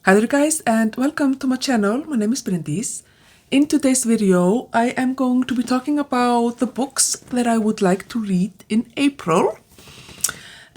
Hi there guys and welcome to my channel. My name is Bryndís. In today's video I am going to be talking about the books that I would like to read in April.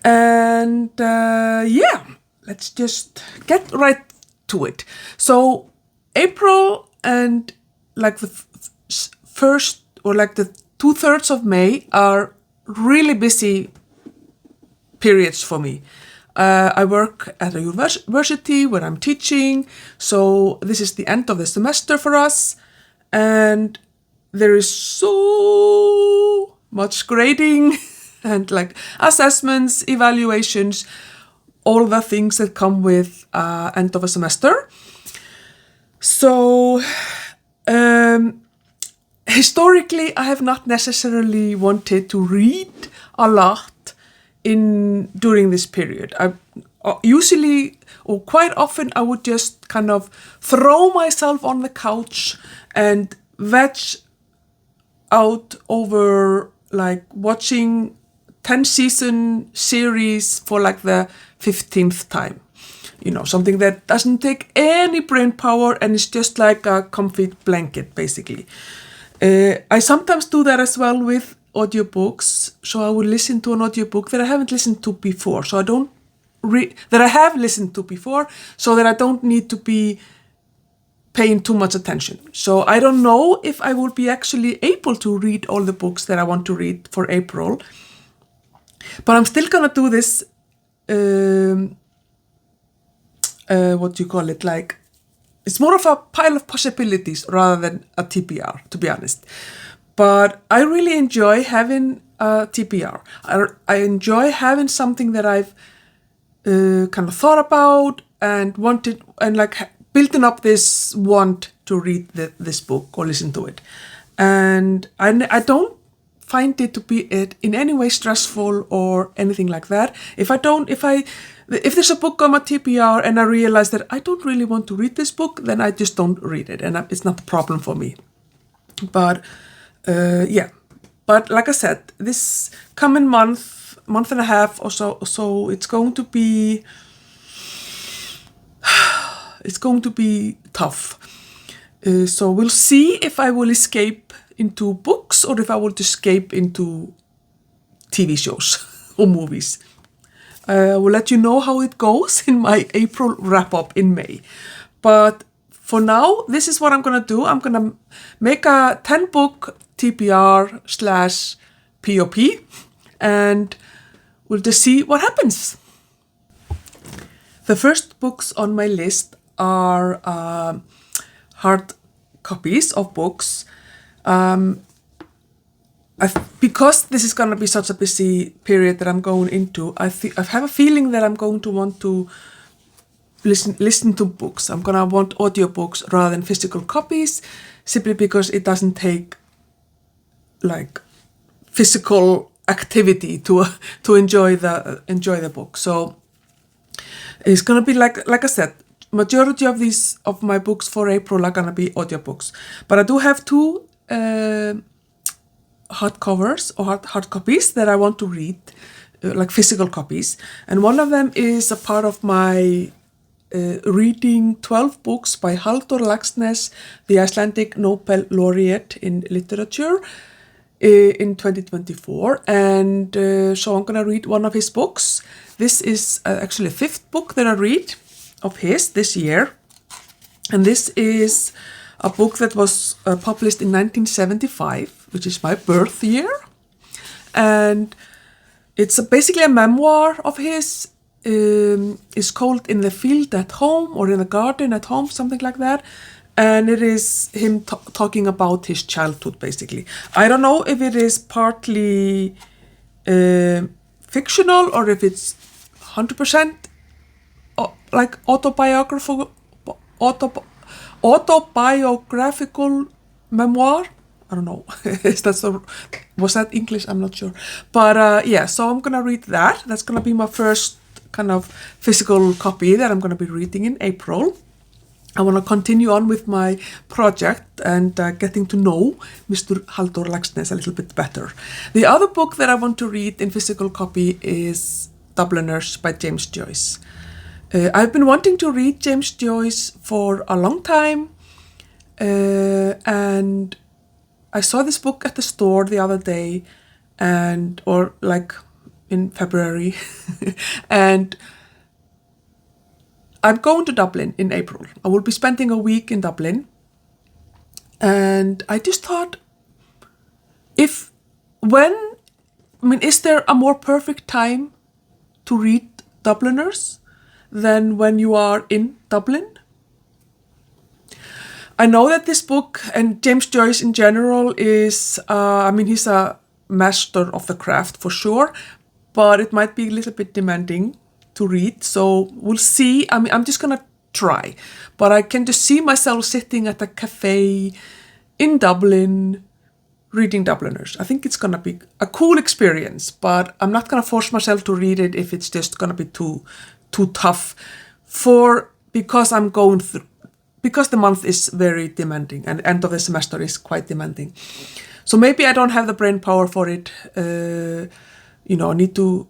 And yeah, let's just get right to it. So April and like the first or like the 2/3 of May are really busy periods for me. I work at a university where I'm teaching, so this is the end of the semester for us, and there is so much grading and like assessments, evaluations, all the things that come with end of a semester. So historically, I have not necessarily wanted to read a lot during this period. I usually, or quite often, I would just kind of throw myself on the couch and veg out over like watching 10-season series for like the 15th time. You know, something that doesn't take any brain power and it's just like a comfy blanket, basically. I sometimes do that as well with audiobooks, so I will listen to an audiobook that I haven't listened to before, so I don't that I have listened to before, so that I don't need to be paying too much attention. So I don't know if I will be actually able to read all the books that I want to read for April, but I'm still gonna do this what do you call it, like it's more of a pile of possibilities rather than a TBR, to be honest. But I really enjoy having a TBR. I enjoy having something that I've kind of thought about and wanted, and like building up this want to read this book or listen to it. And I don't find it to be in any way stressful or anything like that. If there's a book on my TBR and I realize that I don't really want to read this book, then I just don't read it, and it's not a problem for me. But yeah, but like I said, this coming month and a half or so, it's going to be tough. So we'll see if I will escape into books or if I will escape into TV shows or movies. I will let you know how it goes in my April wrap-up in May. But for now, this is what I'm gonna do. I'm gonna make a 10-book TBR/POP, and we'll just see what happens. The first books on my list are hard copies of books. Because this is gonna be such a busy period that I'm going into, I have a feeling that I'm going to want to listen to books. I'm gonna want audiobooks rather than physical copies, simply because it doesn't take like physical activity to enjoy the book. So it's gonna be like I said, majority of my books for April are gonna be audiobooks. But I do have two hardcovers or hard copies that I want to read, like physical copies, and one of them is a part of my reading 12 books by Halldór Laxness, the Icelandic Nobel laureate in literature, in 2024, and so I'm gonna read one of his books. This is actually the 5th book that I read of his this year, and this is a book that was published in 1975, which is my birth year, and it's basically a memoir of his. It's called In the Field at Home or In the Garden at Home, something like that. And it is him talking about his childhood, basically. I don't know if it is partly fictional or if it's 100% like autobiographical memoir. I don't know. Was that English? I'm not sure. But yeah, so I'm gonna read that. That's gonna be my first kind of physical copy that I'm gonna be reading in April. I want to continue on with my project and getting to know Mr. Halldór Laxness a little bit better. The other book that I want to read in physical copy is Dubliners by James Joyce. I've been wanting to read James Joyce for a long time, and I saw this book at the store the other day, or like in February, and I'm going to Dublin in April. I will be spending a week in Dublin, and I just thought, is there a more perfect time to read Dubliners than when you are in Dublin? I know that this book, and James Joyce in general, is, he's a master of the craft for sure, but it might be a little bit demanding to read, so we'll see. I'm just gonna try, but I can just see myself sitting at a cafe in Dublin reading Dubliners. I think it's gonna be a cool experience, but I'm not gonna force myself to read it if it's just gonna be too tough because the month is very demanding and end of the semester is quite demanding. So maybe I don't have the brain power for it. I need to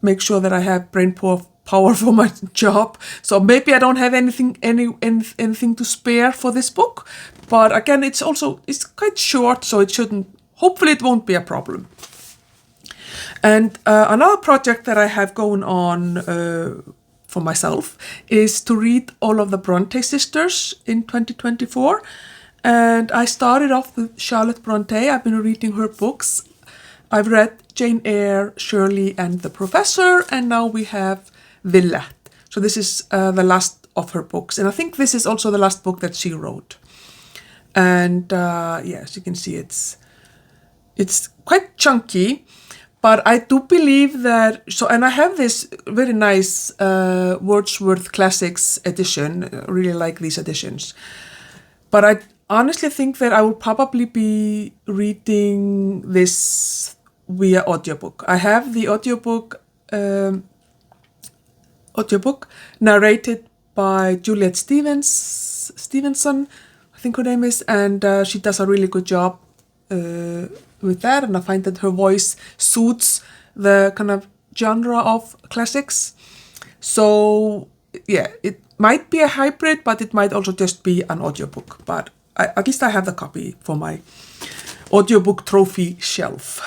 make sure that I have brain power for my job. So maybe I don't have anything to spare for this book. But again, it's quite short, so hopefully it won't be a problem. And another project that I have going on for myself is to read all of the Bronte sisters in 2024. And I started off with Charlotte Bronte. I've been reading her books. I've read Jane Eyre, Shirley, and The Professor, and now we have Villette. So this is the last of her books. And I think this is also the last book that she wrote. And as you can see, it's quite chunky. But I do believe that, and I have this very nice Wordsworth Classics edition. I really like these editions. But I honestly think that I will probably be reading this via audiobook. I have the audiobook narrated by Juliet Stevenson, I think her name is, and she does a really good job with that, and I find that her voice suits the kind of genre of classics. So it might be a hybrid, but it might also just be an audiobook. But at least I have the copy for my audiobook trophy shelf.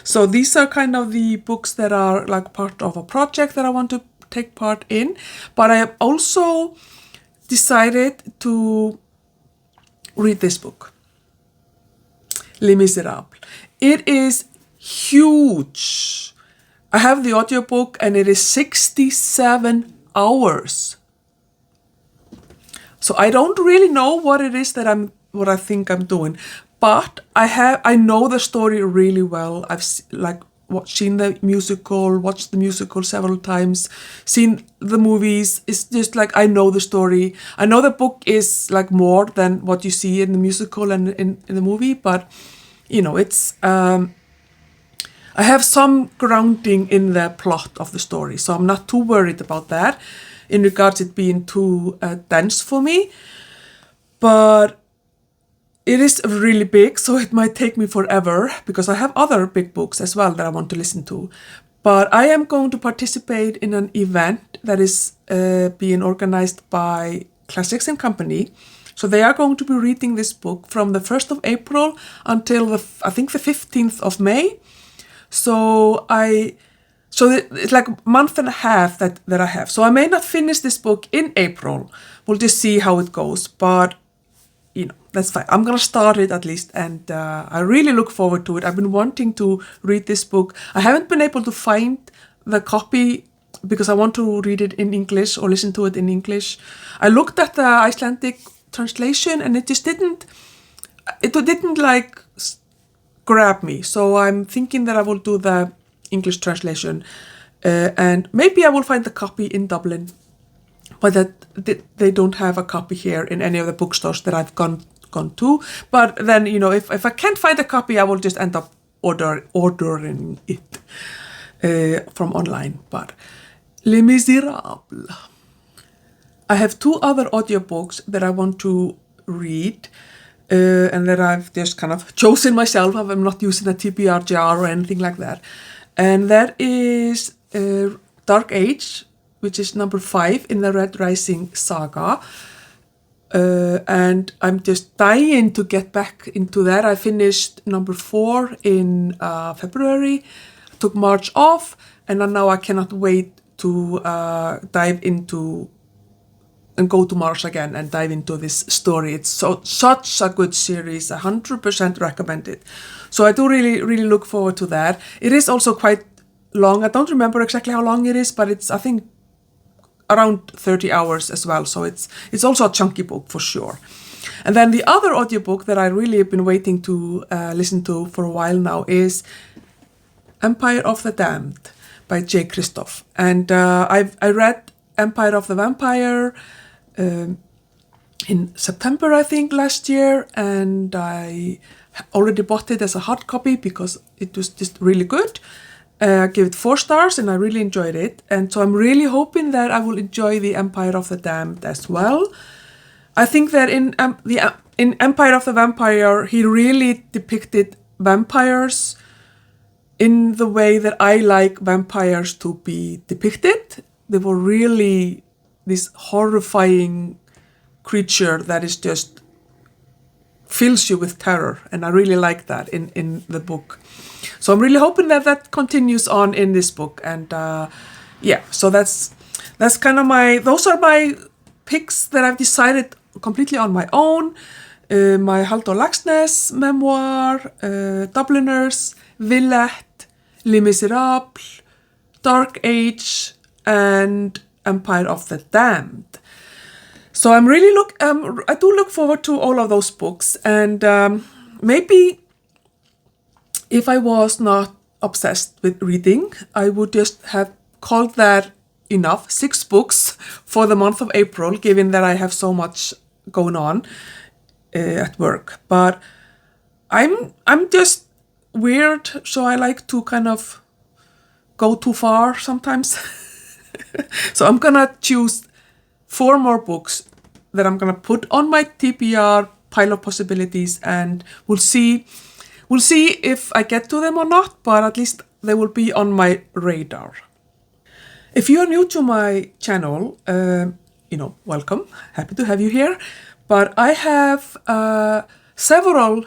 So these are kind of the books that are like part of a project that I want to take part in. But I have also decided to read this book, Les Miserables. It is huge. I have the audiobook and it is 67 hours. So I don't really know what it is what I think I'm doing, but I know the story really well. I've seen the musical, watched the musical several times, seen the movies. It's just like I know the story. I know the book is like more than what you see in the musical and in the movie, but it's I have some grounding in the plot of the story, so I'm not too worried about that in regards it being too dense for me. But it is really big, so it might take me forever because I have other big books as well that I want to listen to. But I am going to participate in an event that is being organized by Classics and Company. So they are going to be reading this book from the 1st of April until the 15th of May. So it's like a month and a half that I have. So I may not finish this book in April. We'll just see how it goes. But that's fine. I'm going to start it at least, and I really look forward to it. I've been wanting to read this book. I haven't been able to find the copy because I want to read it in English or listen to it in English. I looked at the Icelandic translation and it just didn't like grab me. So I'm thinking that I will do the English translation and maybe I will find the copy in Dublin, but that they don't have a copy here in any of the bookstores that I've gone to. But then, if I can't find a copy, I will just end up ordering it from online. But Les Miserables. I have 2 other audiobooks that I want to read and that I've just kind of chosen myself. I'm not using a TBR jar or anything like that. And that is Dark Age, which is number 5 in the Red Rising saga. And I'm just dying to get back into that. I finished number 4 in February, took March off, and now I cannot wait to dive into and go to Mars again and dive into this story. It's such a good series, 100% recommended. So I do really look forward to that. It is also quite long. I don't remember exactly how long it is, but it's, I think, around 30 hours as well. So it's also a chunky book for sure. And then the other audiobook that I really have been waiting to listen to for a while now is Empire of the Damned by J. Christoph. And I read Empire of the Vampire in September, I think, last year, and I already bought it as a hard copy because it was just really good. I gave it 4 stars and I really enjoyed it, and so I'm really hoping that I will enjoy the Empire of the Damned as well. I think that in Empire of the Vampire, he really depicted vampires in the way that I like vampires to be depicted. They were really this horrifying creature that is just fills you with terror, and I really like that in the book. So I'm really hoping that that continues on in this book, and yeah, so that's kind of those are my picks that I've decided completely on my own. My Halldór Laxness memoir, Dubliners, Villette, Les Miserables, Dark Age, and Empire of the Damned. So I'm really I do look forward to all of those books, and maybe if I was not obsessed with reading, I would just have called that enough, 6 books for the month of April, given that I have so much going on at work. But I'm just weird, so I like to kind of go too far sometimes. So I'm gonna choose 4 more books that I'm gonna put on my TBR pile of possibilities, and we'll see if I get to them or not, but at least they will be on my radar. If you are new to my channel, welcome, happy to have you here. But I have several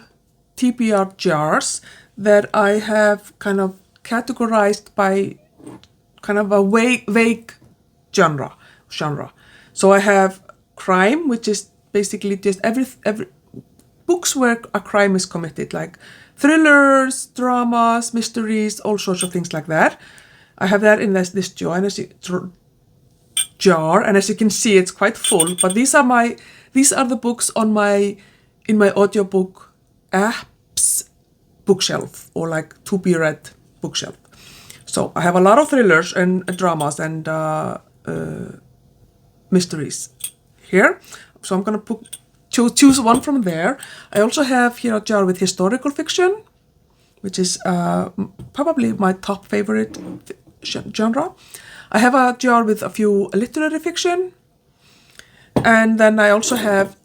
TBR jars that I have kind of categorized by kind of a vague genre. So I have crime, which is basically just every books where a crime is committed, like thrillers, dramas, mysteries, all sorts of things like that. I have that in this jar, and as you can see, it's quite full. But these are the books in my audiobook apps bookshelf, or like to be read bookshelf. So I have a lot of thrillers and dramas and mysteries here. So I'm gonna choose one from there. I also have here a jar with historical fiction, which is probably my top favorite genre. I have a jar with a few literary fiction, and then I also have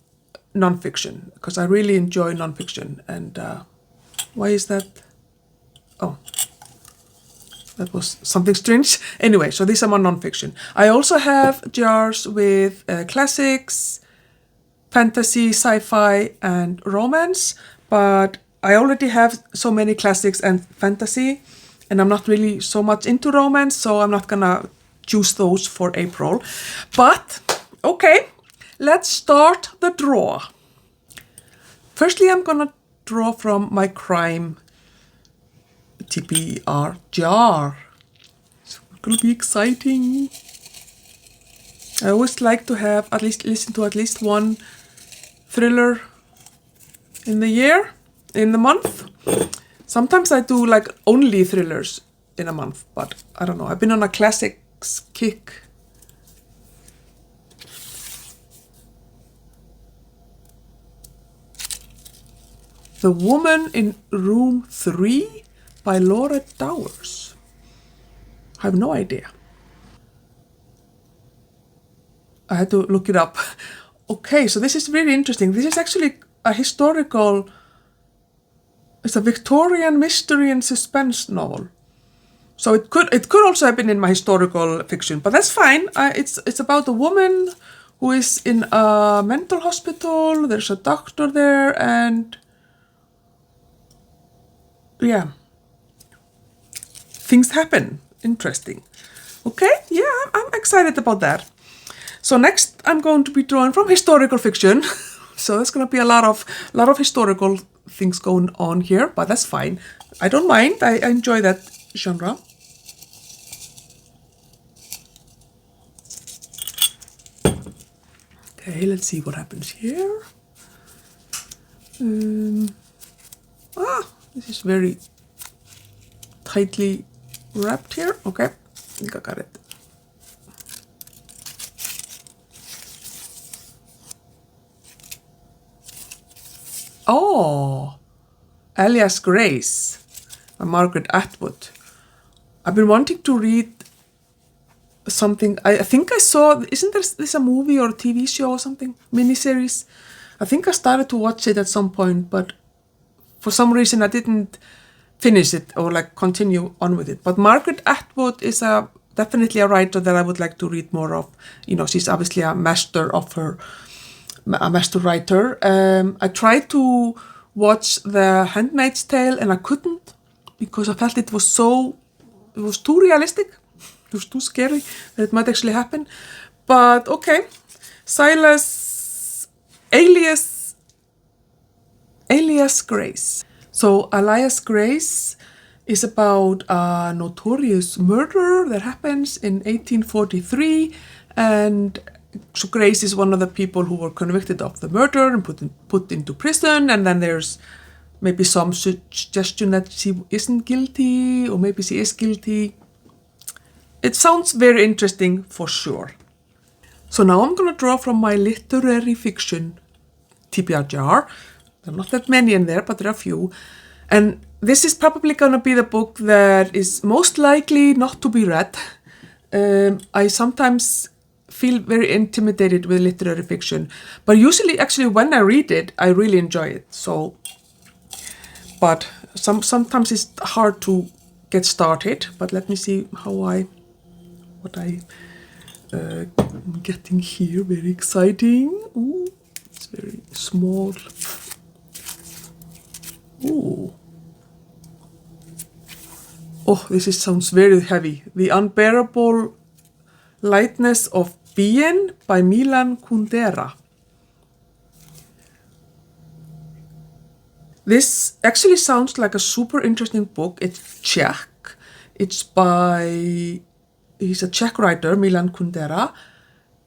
nonfiction, because I really enjoy nonfiction. And why is that? Oh, that was something strange. Anyway, so these are my nonfiction. I also have jars with classics, fantasy, sci-fi, and romance, but I already have so many classics and fantasy, and I'm not really so much into romance, so I'm not gonna choose those for April. But, okay, let's start the draw. Firstly, I'm gonna draw from my crime TBR jar. It's gonna be exciting. I always like to have listen to at least one thriller in the month. Sometimes I do like only thrillers in a month, but I don't know. I've been on a classics kick. The Woman in Room 3 by Laura Dowers. I have no idea. I had to look it up. Okay, so this is really interesting. This is actually it's a Victorian mystery and suspense novel. So it could also have been in my historical fiction, but that's fine. It's about a woman who is in a mental hospital. There's a doctor there, and yeah, things happen. Interesting. Okay, yeah, I'm excited about that. So next, I'm going to be drawing from historical fiction. So there's going to be a lot of historical things going on here, but that's fine. I don't mind. I enjoy that genre. Okay, let's see what happens here. This is very tightly wrapped here. Okay, I think I got it. Oh, Alias Grace by Margaret Atwood. I've been wanting to read something. I think I saw, isn't this a movie or a TV show or something? Miniseries? I think I started to watch it at some point, but for some reason I didn't finish it or like continue on with it. But Margaret Atwood is definitely a writer that I would like to read more of. You know, she's obviously a master writer. I tried to watch The Handmaid's Tale and I couldn't because I felt it was too realistic. It was too scary that it might actually happen. But okay, Alias Grace. So Alias Grace is about a notorious murder that happens in 1843, and so Grace is one of the people who were convicted of the murder and put into prison, and then there's maybe some suggestion that she isn't guilty, or maybe she is guilty. It sounds very interesting for sure. So now I'm going to draw from my literary fiction TBR jar. There are not that many in there, but there are a few. And this is probably going to be the book that is most likely not to be read. I sometimes feel very intimidated with literary fiction, but usually actually when I read it, I really enjoy it. So, but sometimes it's hard to get started, but let me see what I'm getting here. Very exciting. Ooh, it's very small. Ooh. Oh, this sounds very heavy. The Unbearable Lightness of Being by Milan Kundera. This actually sounds like a super interesting book. It's Czech. He's a Czech writer, Milan Kundera.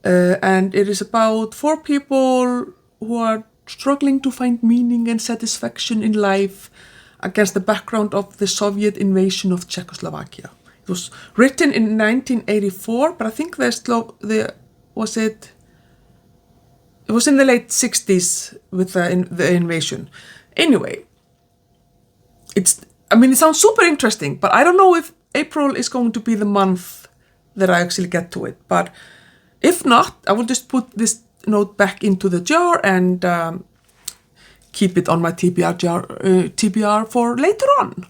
And it is about 4 people who are struggling to find meaning and satisfaction in life against the background of the Soviet invasion of Czechoslovakia. It was written in 1984, but I think it was in the late 60s with the invasion. Anyway, it sounds super interesting, but I don't know if April is going to be the month that I actually get to it. But if not, I will just put this note back into the jar and keep it on my TBR for later on.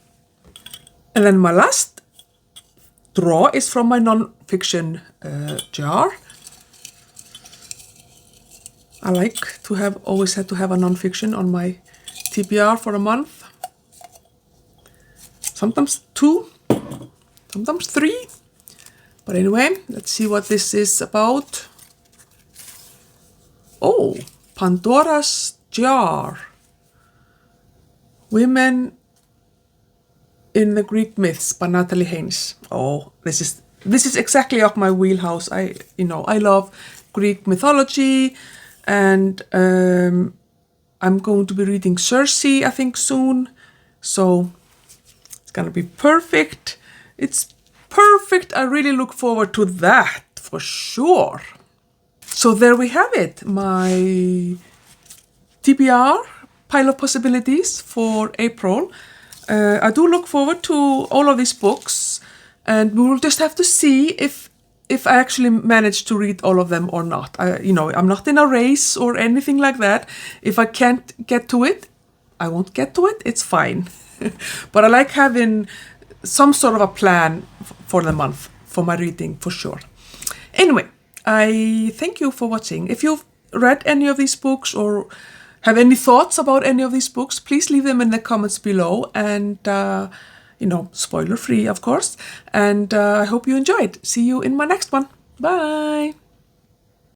And then my last draw is from my non-fiction jar. I like to always had to have a non-fiction on my TBR for a month. Sometimes 2, sometimes 3. But anyway, let's see what this is about. Oh, Pandora's Jar. Women in the Greek Myths by Natalie Haynes. Oh, this is exactly up my wheelhouse. I love Greek mythology, and I'm going to be reading Circe, I think, soon. So it's gonna be perfect. It's perfect. I really look forward to that for sure. So there we have it, my TBR pile of possibilities for April. I do look forward to all of these books, and we will just have to see if I actually manage to read all of them or not. I'm not in a race or anything like that. If I can't get to it, I won't get to it. It's fine. But I like having some sort of a plan for the month for my reading for sure. Anyway, I thank you for watching. If you've read any of these books or have any thoughts about any of these books, please leave them in the comments below, and spoiler free, of course. And I hope you enjoyed. See you in my next one. Bye.